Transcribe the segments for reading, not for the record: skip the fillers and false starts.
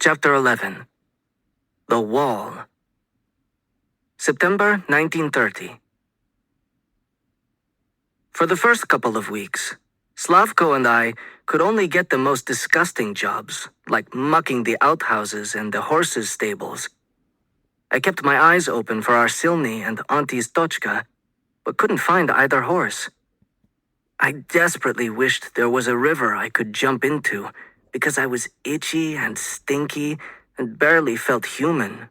Chapter 11. The Wall. September 1930. For the first couple of weeks, Slavko and I could only get the most disgusting jobs, like mucking the outhouses and the horses' stables. I kept my eyes open for our Silny and Auntie's Tochka, but couldn't find either horse. I desperately wished there was a river I could jump into, because I was itchy and stinky and barely felt human.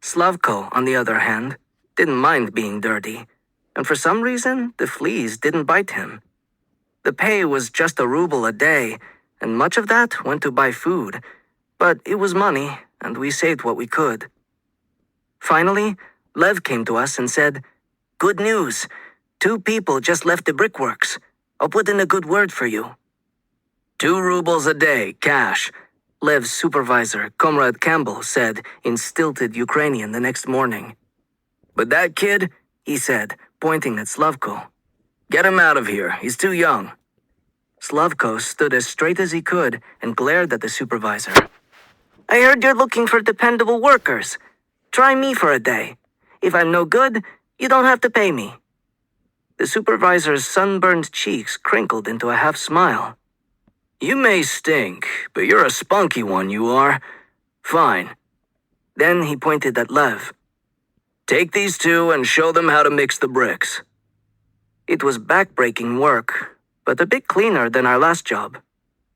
Slavko, on the other hand, didn't mind being dirty, and for some reason, the fleas didn't bite him. The pay was just a ruble a day, and much of that went to buy food, but it was money, and we saved what we could. Finally, Lev came to us and said, "Good news! 2 people just left the brickworks. I'll put in a good word for you." 2 rubles a day, cash, Lev's supervisor, Comrade Campbell, said in stilted Ukrainian the next morning. "But that kid," he said, pointing at Slavko. "Get him out of here, he's too young." Slavko stood as straight as he could and glared at the supervisor. "I heard you're looking for dependable workers. Try me for a day. If I'm no good, you don't have to pay me." The supervisor's sunburned cheeks crinkled into a half-smile. "You may stink, but you're a spunky one, you are. Fine." Then he pointed at Lev. "Take these 2 and show them how to mix the bricks." It was back-breaking work, but a bit cleaner than our last job.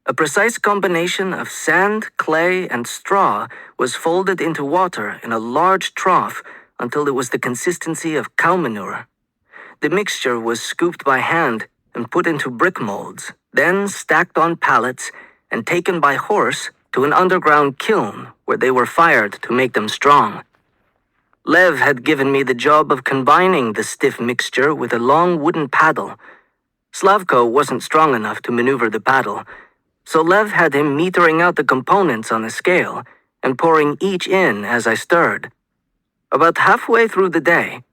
A precise combination of sand, clay, and straw was folded into water in a large trough until it was the consistency of cow manure. The mixture was scooped by hand and put into brick molds, then stacked on pallets and taken by horse to an underground kiln where they were fired to make them strong. Lev had given me the job of combining the stiff mixture with a long wooden paddle. Slavko wasn't strong enough to maneuver the paddle, so Lev had him metering out the components on a scale and pouring each in as I stirred. About halfway through the day,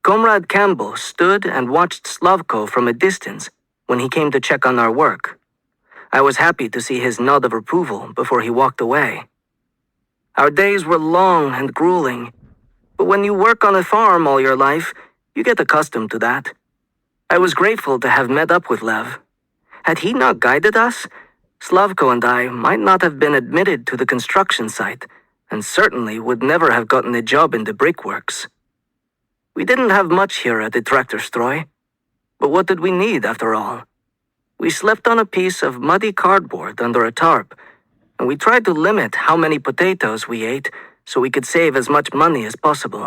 Comrade Campbell stood and watched Slavko from a distance when he came to check on our work. I was happy to see his nod of approval before he walked away. Our days were long and grueling, but when you work on a farm all your life, you get accustomed to that. I was grateful to have met up with Lev. Had he not guided us, Slavko and I might not have been admitted to the construction site, and certainly would never have gotten a job in the brickworks. We didn't have much here at the tractor stroy, but what did we need after all? We slept on a piece of muddy cardboard under a tarp, and we tried to limit how many potatoes we ate so we could save as much money as possible.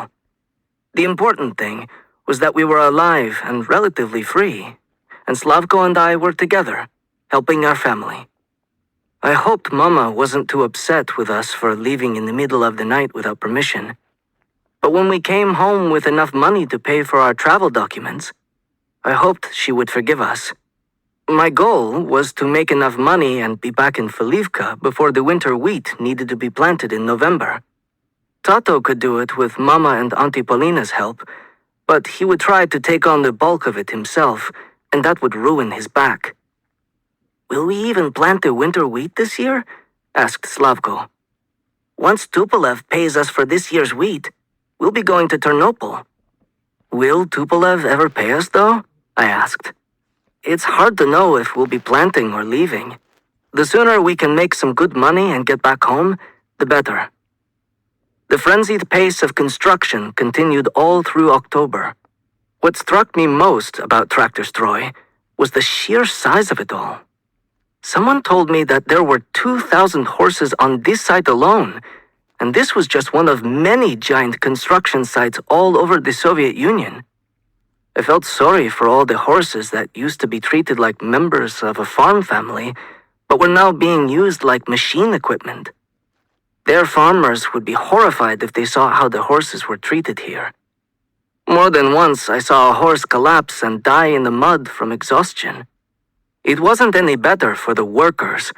The important thing was that we were alive and relatively free, and Slavko and I were together, helping our family. I hoped Mama wasn't too upset with us for leaving in the middle of the night without permission. But when we came home with enough money to pay for our travel documents, I hoped she would forgive us. My goal was to make enough money and be back in Filivka before the winter wheat needed to be planted in November. Tato could do it with Mama and Auntie Polina's help, but he would try to take on the bulk of it himself, and that would ruin his back. "Will we even plant the winter wheat this year?" asked Slavko. "Once Tupolev pays us for this year's wheat, we'll be going to Ternopil." "Will Tupolev ever pay us, though?" I asked. "It's hard to know if we'll be planting or leaving. The sooner we can make some good money and get back home, the better." The frenzied pace of construction continued all through October. What struck me most about Tractor Stroy was the sheer size of it all. Someone told me that there were 2,000 horses on this site alone, and this was just one of many giant construction sites all over the Soviet Union. I felt sorry for all the horses that used to be treated like members of a farm family, but were now being used like machine equipment. Their farmers would be horrified if they saw how the horses were treated here. More than once, I saw a horse collapse and die in the mud from exhaustion. It wasn't any better for the workers,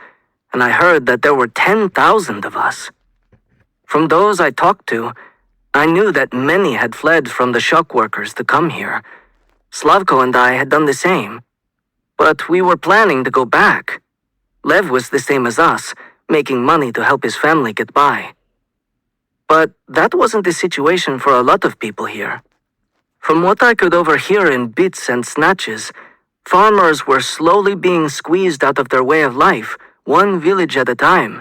and I heard that there were 10,000 of us. From those I talked to, I knew that many had fled from the shock workers to come here. Slavko and I had done the same, but we were planning to go back. Lev was the same as us, making money to help his family get by. But that wasn't the situation for a lot of people here. From what I could overhear in bits and snatches, farmers were slowly being squeezed out of their way of life, one village at a time.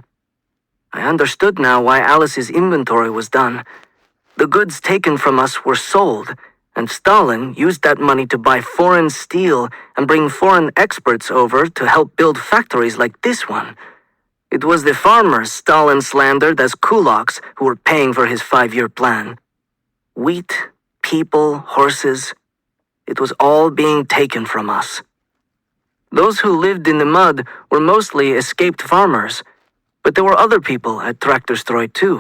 I understood now why Alice's inventory was done. The goods taken from us were sold, and Stalin used that money to buy foreign steel and bring foreign experts over to help build factories like this one. It was the farmers Stalin slandered as kulaks who were paying for his 5-year plan. Wheat, people, horses, it was all being taken from us. Those who lived in the mud were mostly escaped farmers, but there were other people at Traktorstroy too.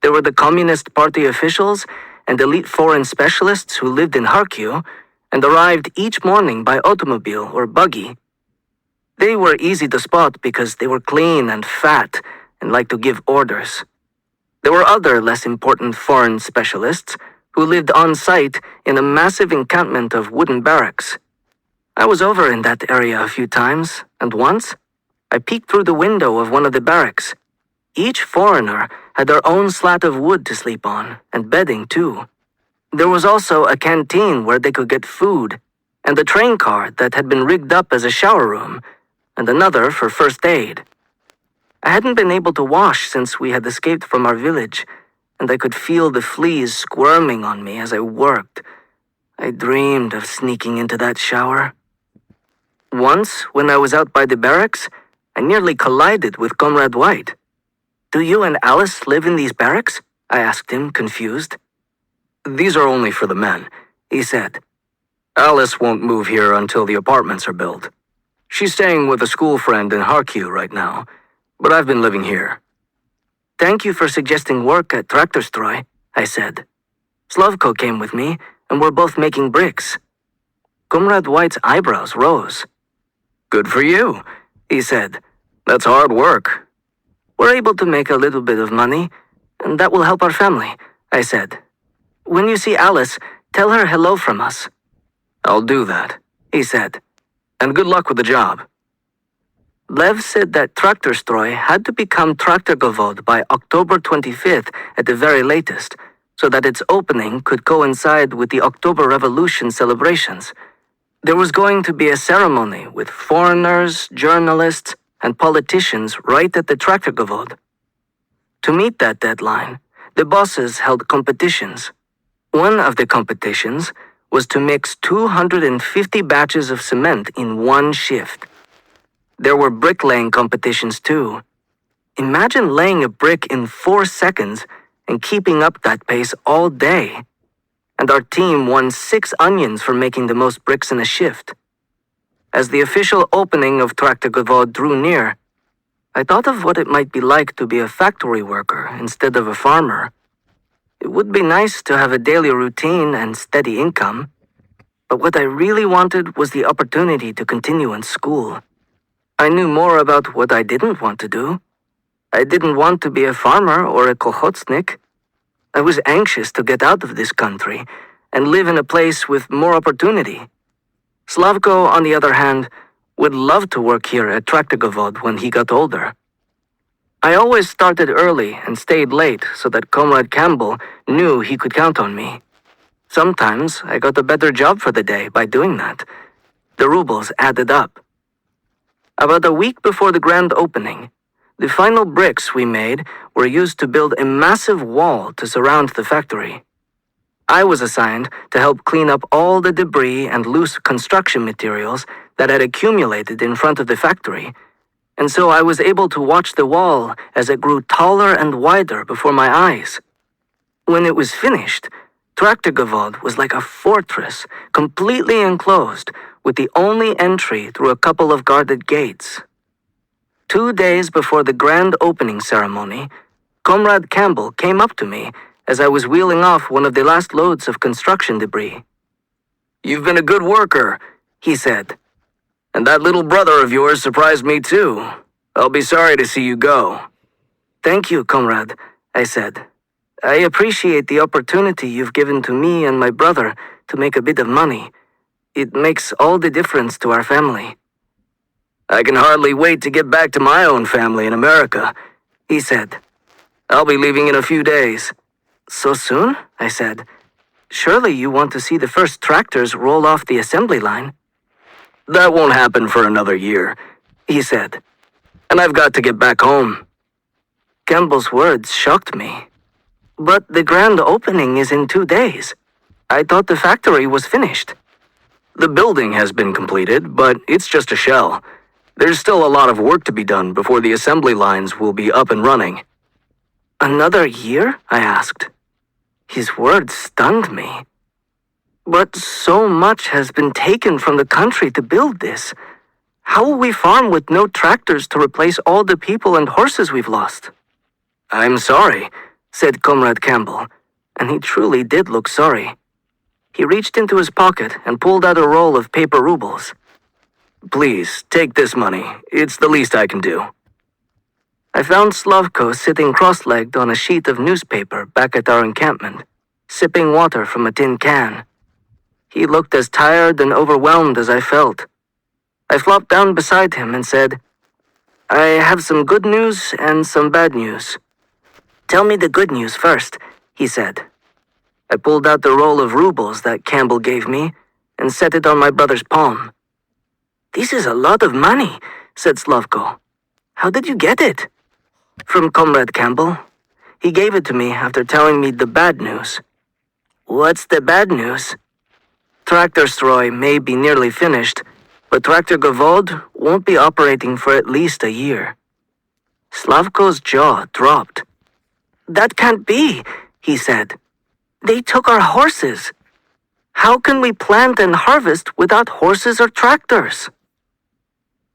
There were the Communist Party officials and elite foreign specialists who lived in Kharkiv and arrived each morning by automobile or buggy. They were easy to spot because they were clean and fat and liked to give orders. There were other less important foreign specialists who lived on site in a massive encampment of wooden barracks. I was over in that area a few times, and once, I peeked through the window of one of the barracks. Each foreigner had their own slat of wood to sleep on, and bedding too. There was also a canteen where they could get food, and a train car that had been rigged up as a shower room, and another for first aid. I hadn't been able to wash since we had escaped from our village, and I could feel the fleas squirming on me as I worked. I dreamed of sneaking into that shower. Once, when I was out by the barracks, I nearly collided with Comrade White. "Do you and Alice live in these barracks?" I asked him, confused. "These are only for the men," he said. "Alice won't move here until the apartments are built. She's staying with a school friend in Kharkiv right now, but I've been living here." "Thank you for suggesting work at Traktorstroy," I said. Slavko came with me, and we're both making bricks. Comrade White's eyebrows rose. "Good for you," he said. "That's hard work." "We're able to make a little bit of money, and that will help our family," I said. "When you see Alice, tell her hello from us." "I'll do that," he said. "And good luck with the job." Lev said that Traktorstroy had to become Traktorgovod by October 25th at the very latest, so that its opening could coincide with the October Revolution celebrations. There was going to be a ceremony with foreigners, journalists, and politicians right at the Traktorgovod. To meet that deadline, the bosses held competitions. One of the competitions was to mix 250 batches of cement in one shift. There were bricklaying competitions too. Imagine laying a brick in 4 seconds and keeping up that pace all day. And our team won 6 onions for making the most bricks in a shift. As the official opening of Traktorgovod drew near, I thought of what it might be like to be a factory worker instead of a farmer. It would be nice to have a daily routine and steady income, but what I really wanted was the opportunity to continue in school. I knew more about what I didn't want to do. I didn't want to be a farmer or a kolchotsnik. I was anxious to get out of this country and live in a place with more opportunity. Slavko, on the other hand, would love to work here at Traktorgovod when he got older. I always started early and stayed late so that Comrade Campbell knew he could count on me. Sometimes I got a better job for the day by doing that. The rubles added up. About a week before the grand opening, the final bricks we made were used to build a massive wall to surround the factory. I was assigned to help clean up all the debris and loose construction materials that had accumulated in front of the factory, and so I was able to watch the wall as it grew taller and wider before my eyes. When it was finished, Traktorgovod was like a fortress, completely enclosed, with the only entry through a couple of guarded gates. 2 days before the grand opening ceremony, Comrade Campbell came up to me as I was wheeling off one of the last loads of construction debris. "You've been a good worker," he said. "And that little brother of yours surprised me too. I'll be sorry to see you go." "Thank you, comrade," I said. "I appreciate the opportunity you've given to me and my brother to make a bit of money. It makes all the difference to our family." I can hardly wait to get back to my own family in America, he said. I'll be leaving in a few days. So soon? I said. Surely you want to see the first tractors roll off the assembly line. That won't happen for another year, he said. And I've got to get back home. Campbell's words shocked me. But the grand opening is in 2 days. I thought the factory was finished. The building has been completed, but it's just a shell. There's still a lot of work to be done before the assembly lines will be up and running. Another year? I asked. His words stunned me. But so much has been taken from the country to build this. How will we farm with no tractors to replace all the people and horses we've lost? I'm sorry, said Comrade Campbell, and he truly did look sorry. He reached into his pocket and pulled out a roll of paper rubles. Please, take this money. It's the least I can do. I found Slavko sitting cross-legged on a sheet of newspaper back at our encampment, sipping water from a tin can. He looked as tired and overwhelmed as I felt. I flopped down beside him and said, I have some good news and some bad news. Tell me the good news first, he said. I pulled out the roll of rubles that Campbell gave me and set it on my brother's palm. This is a lot of money, said Slavko. How did you get it? From Comrade Campbell. He gave it to me after telling me the bad news. What's the bad news? Tractor Stroy may be nearly finished, but Tractor Gavod won't be operating for at least a year. Slavko's jaw dropped. That can't be, he said. They took our horses. How can we plant and harvest without horses or tractors?